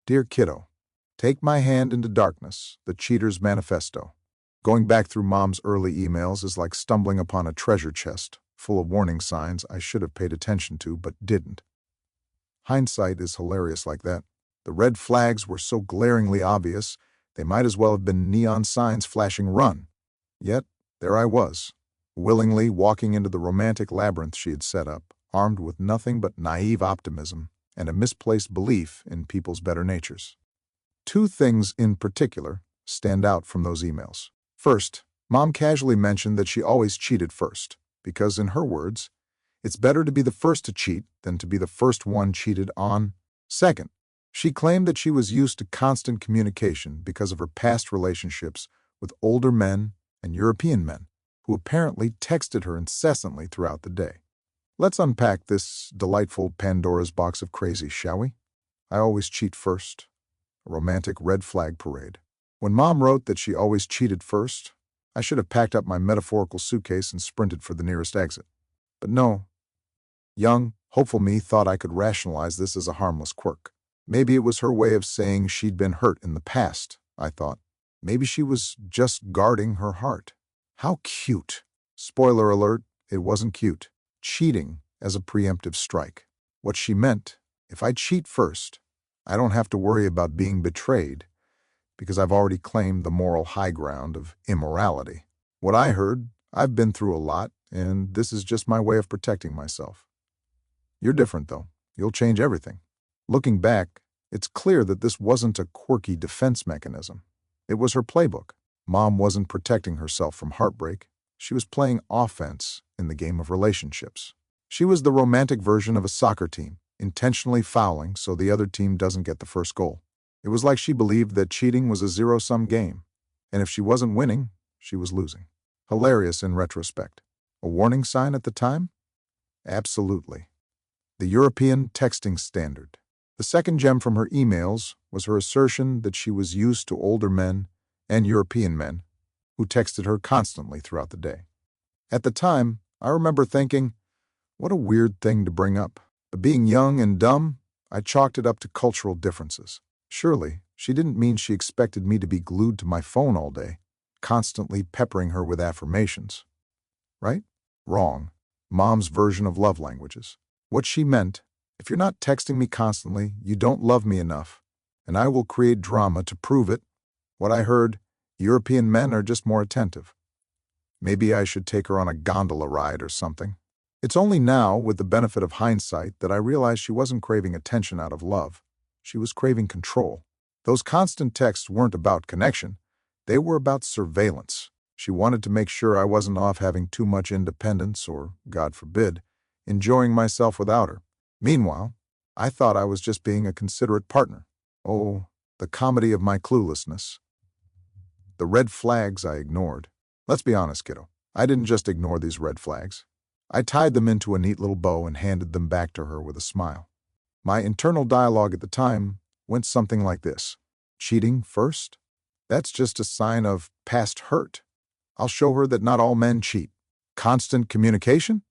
Dear Kiddo, take my hand into darkness, the cheater's manifesto. Going back through Mom's early emails is like stumbling upon a treasure chest full of warning signs I should have paid attention to but didn't. Hindsight is hilarious like that. The red flags were so glaringly obvious, they might as well have been neon signs flashing "run." Yet, there I was, willingly walking into the romantic labyrinth she had set up, armed with nothing but naive optimism and a misplaced belief in people's better natures. Two things in particular stand out from those emails. First, Mom casually mentioned that she always cheated first, because in her words, it's better to be the first to cheat than to be the first one cheated on. Second, she claimed that she was used to constant communication because of her past relationships with older men and European men, who apparently texted her incessantly throughout the day. Let's unpack this delightful Pandora's box of crazy, shall we? I always cheat first. A romantic red flag parade. When Mom wrote that she always cheated first, I should have packed up my metaphorical suitcase and sprinted for the nearest exit. But no. Young, hopeful me thought I could rationalize this as a harmless quirk. Maybe it was her way of saying she'd been hurt in the past, I thought. Maybe she was just guarding her heart. How cute. Spoiler alert, it wasn't cute. Cheating as a preemptive strike. What she meant, if I cheat first, I don't have to worry about being betrayed, because I've already claimed the moral high ground of immorality. What I heard, I've been through a lot, and this is just my way of protecting myself. You're different, though. You'll change everything. Looking back, it's clear that this wasn't a quirky defense mechanism. It was her playbook. Mom wasn't protecting herself from heartbreak. She was playing offense in the game of relationships. She was the romantic version of a soccer team, intentionally fouling so the other team doesn't get the first goal. It was like she believed that cheating was a zero-sum game, and if she wasn't winning, she was losing. Hilarious in retrospect. A warning sign at the time? Absolutely. The European texting standard. The second gem from her emails was her assertion that she was used to older men and European men who texted her constantly throughout the day. At the time, I remember thinking, what a weird thing to bring up. But being young and dumb, I chalked it up to cultural differences. Surely, she didn't mean she expected me to be glued to my phone all day, constantly peppering her with affirmations. Right? Wrong. Mom's version of love languages. What she meant, if you're not texting me constantly, you don't love me enough, and I will create drama to prove it. What I heard, European men are just more attentive. Maybe I should take her on a gondola ride or something. It's only now, with the benefit of hindsight, that I realized she wasn't craving attention out of love. She was craving control. Those constant texts weren't about connection. They were about surveillance. She wanted to make sure I wasn't off having too much independence or, God forbid, enjoying myself without her. Meanwhile, I thought I was just being a considerate partner. Oh, the comedy of my cluelessness. The red flags I ignored. Let's be honest, kiddo. I didn't just ignore these red flags. I tied them into a neat little bow and handed them back to her with a smile. My internal dialogue at the time went something like this. Cheating first? That's just a sign of past hurt. I'll show her that not all men cheat. Constant communication?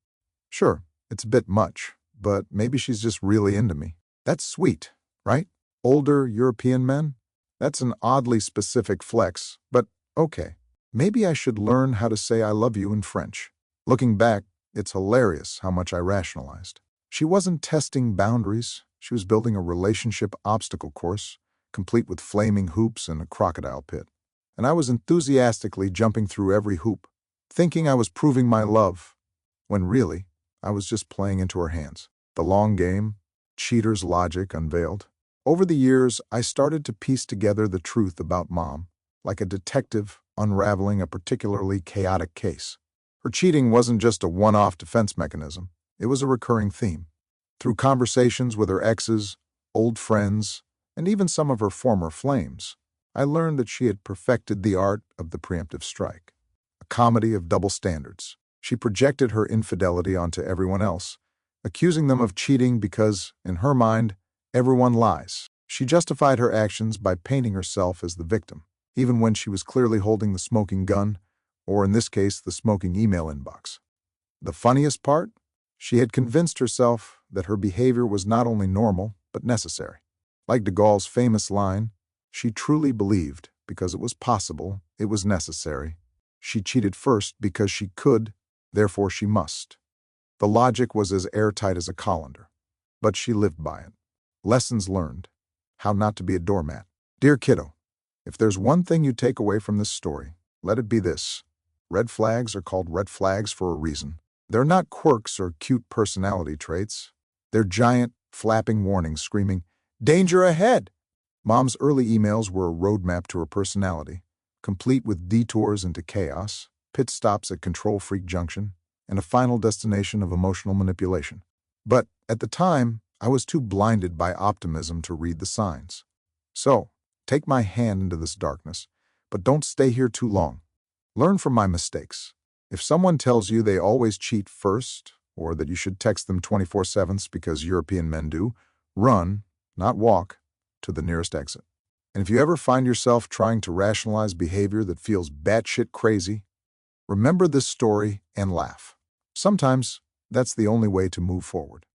Sure, it's a bit much, but maybe she's just really into me. That's sweet, right? Older European men? That's an oddly specific flex, but okay. Maybe I should learn how to say I love you in French. Looking back, it's hilarious how much I rationalized. She wasn't testing boundaries. She was building a relationship obstacle course, complete with flaming hoops and a crocodile pit. And I was enthusiastically jumping through every hoop, thinking I was proving my love, when really, I was just playing into her hands. The long game, cheater's logic unveiled. Over the years, I started to piece together the truth about Mom, like a detective unraveling a particularly chaotic case. Her cheating wasn't just a one-off defense mechanism. It was a recurring theme. Through conversations with her exes, old friends, and even some of her former flames, I learned that she had perfected the art of the preemptive strike. A comedy of double standards. She projected her infidelity onto everyone else, accusing them of cheating because, in her mind, everyone lies. She justified her actions by painting herself as the victim, even when she was clearly holding the smoking gun, or in this case, the smoking email inbox. The funniest part? She had convinced herself that her behavior was not only normal, but necessary. Like de Gaulle's famous line, she truly believed because it was possible, it was necessary. She cheated first because she could, therefore she must. The logic was as airtight as a colander, but she lived by it. Lessons learned. How not to be a doormat. Dear kiddo, if there's one thing you take away from this story, let it be this. Red flags are called red flags for a reason. They're not quirks or cute personality traits. They're giant, flapping warnings screaming, "Danger ahead!" Mom's early emails were a roadmap to her personality, complete with detours into chaos, pit stops at Control Freak Junction, and a final destination of emotional manipulation. But at the time, I was too blinded by optimism to read the signs. So, take my hand into this darkness, but don't stay here too long. Learn from my mistakes. If someone tells you they always cheat first, or that you should text them 24/7 because European men do, run, not walk, to the nearest exit. And if you ever find yourself trying to rationalize behavior that feels batshit crazy, remember this story and laugh. Sometimes that's the only way to move forward.